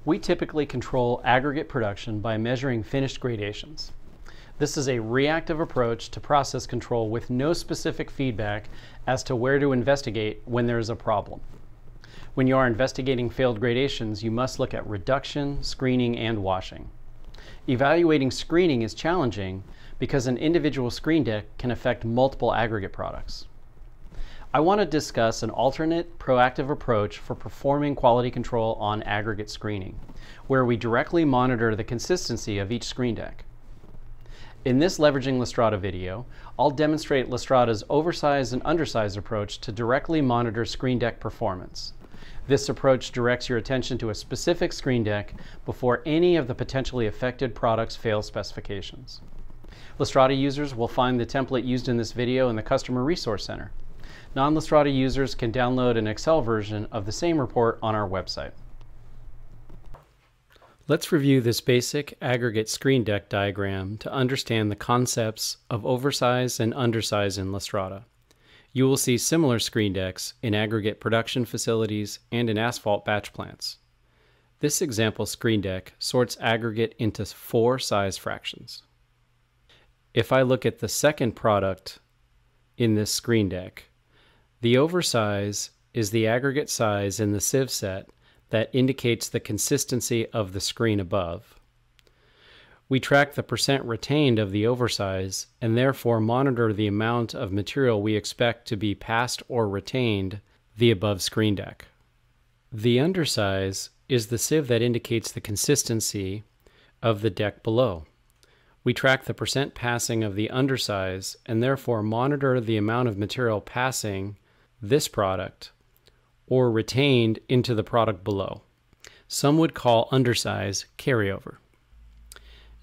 We typically control aggregate production by measuring finished gradations. This is a reactive approach to process control with no specific feedback as to where to investigate when there is a problem. When you are investigating failed gradations, you must look at reduction, screening, and washing. Evaluating screening is challenging because an individual screen deck can affect multiple aggregate products. I want to discuss an alternate proactive approach for performing quality control on aggregate screening, where we directly monitor the consistency of each screen deck. In this Leveraging Lastrada video, I'll demonstrate Lastrada's oversized and undersized approach to directly monitor screen deck performance. This approach directs your attention to a specific screen deck before any of the potentially affected products fail specifications. Lastrada users will find the template used in this video in the Customer Resource Center. Non-Lastrada users can download an Excel version of the same report on our website. Let's review this basic aggregate screen deck diagram to understand the concepts of oversize and undersize in Lastrada. You will see similar screen decks in aggregate production facilities and in asphalt batch plants. This example screen deck sorts aggregate into 4 size fractions. If I look at the second product in this screen deck, the oversize is the aggregate size in the sieve set that indicates the consistency of the screen above. We track the percent retained of the oversize and therefore monitor the amount of material we expect to be passed or retained the above screen deck. The undersize is the sieve that indicates the consistency of the deck below. We track the percent passing of the undersize and therefore monitor the amount of material passing this product or retained into the product below. Some would call undersize carryover.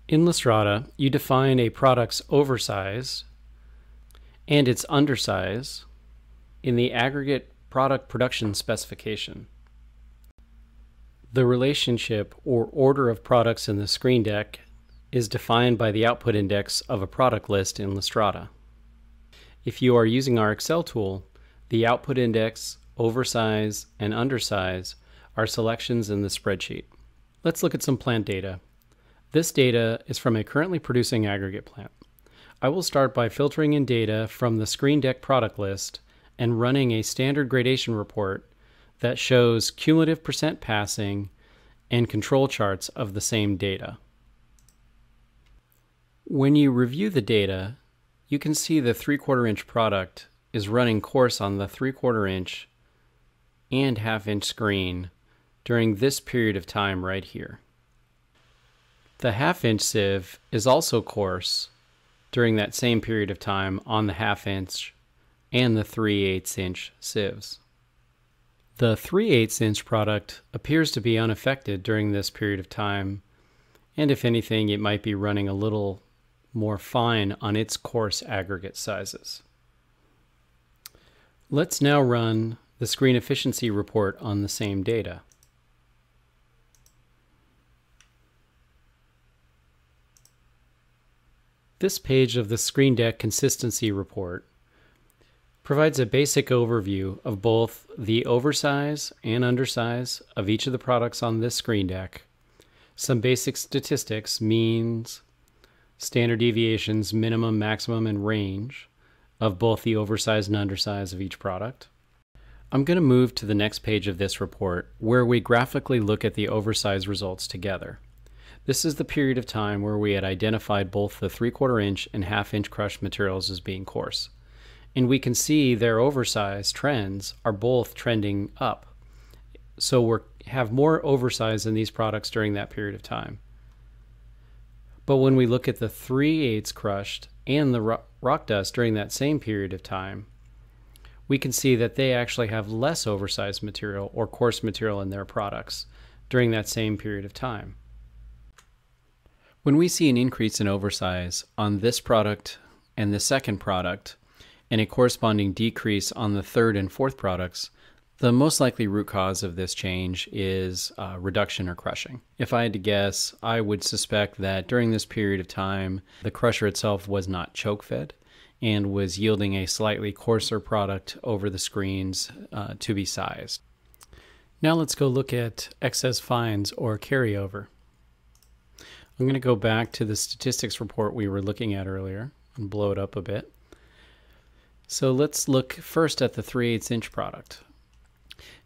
In Lastrada, you define a product's oversize and its undersize in the aggregate product production specification. The relationship or order of products in the screen deck is defined by the output index of a product list in Lastrada. If you are using our Excel tool, the output index, oversize, and undersize are selections in the spreadsheet. Let's look at some plant data. This data is from a currently producing aggregate plant. I will start by filtering in data from the screen deck product list and running a standard gradation report that shows cumulative percent passing and control charts of the same data. When you review the data, you can see the 3/4 inch product is running coarse on the 3/4 inch and 1/2 inch screen during this period of time right here. The 1/2 inch sieve is also coarse during that same period of time on the 1/2 inch and the 3/8 inch sieves. The 3/8 inch product appears to be unaffected during this period of time, and if anything, it might be running a little more fine on its coarse aggregate sizes. Let's now run the screen efficiency report on the same data. This page of the screen deck consistency report provides a basic overview of both the oversize and undersize of each of the products on this screen deck, some basic statistics, means, standard deviations, minimum, maximum, and range of both the oversize and undersize of each product. I'm going to move to the next page of this report where we graphically look at the oversize results together. This is the period of time where we had identified both the 3/4 inch and 1/2 inch crushed materials as being coarse. And we can see their oversize trends are both trending up. So we have more oversize in these products during that period of time. But when we look at the 3/8 crushed and the rock dust during that same period of time, we can see that they actually have less oversized material or coarse material in their products during that same period of time. When we see an increase in oversize on this product and the second product, and a corresponding decrease on the third and fourth products, the most likely root cause of this change is reduction or crushing. If I had to guess, I would suspect that during this period of time, the crusher itself was not choke fed and was yielding a slightly coarser product over the screens to be sized. Now let's go look at excess fines or carryover. I'm going to go back to the statistics report we were looking at earlier and blow it up a bit. So let's look first at the 3/8 inch product.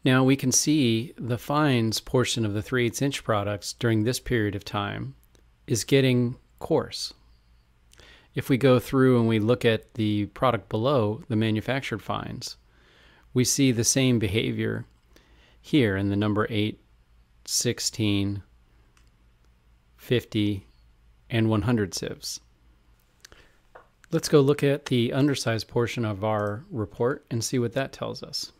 Now we can see the fines portion of the 3/8 inch products during this period of time is getting coarse. If we go through and we look at the product below, the manufactured fines, we see the same behavior here in the number 8, 16, 50, and 100 sieves. Let's go look at the undersized portion of our report and see what that tells us.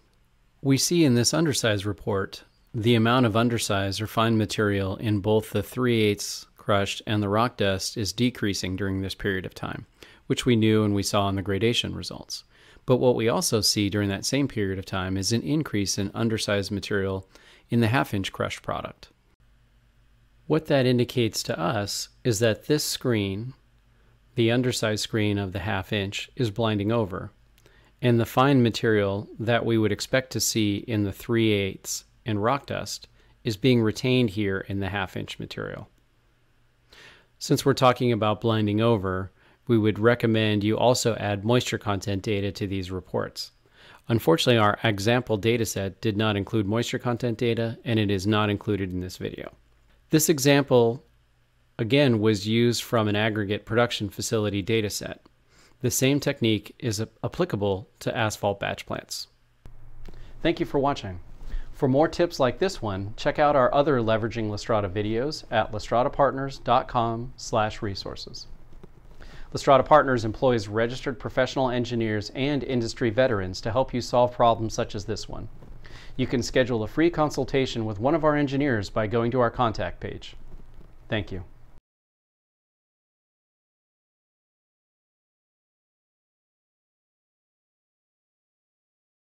We see in this undersized report the amount of undersize or fine material in both the 3/8 crushed and the rock dust is decreasing during this period of time, which we knew and we saw in the gradation results. But what we also see during that same period of time is an increase in undersized material in the 1/2 inch crushed product. What that indicates to us is that this screen, the undersized screen of the 1/2 inch, is blinding over, and the fine material that we would expect to see in the 3/8 and rock dust is being retained here in the 1/2 inch material. Since we're talking about blinding over, we would recommend you also add moisture content data to these reports. Unfortunately, our example dataset did not include moisture content data, and it is not included in this video. This example, again, was used from an aggregate production facility dataset. The same technique is applicable to asphalt batch plants. Thank you for watching. For more tips like this one, check out our other Leveraging Lastrada videos at lastradapartners.com/resources. Lastrada Partners employs registered professional engineers and industry veterans to help you solve problems such as this one. You can schedule a free consultation with one of our engineers by going to our contact page. Thank you.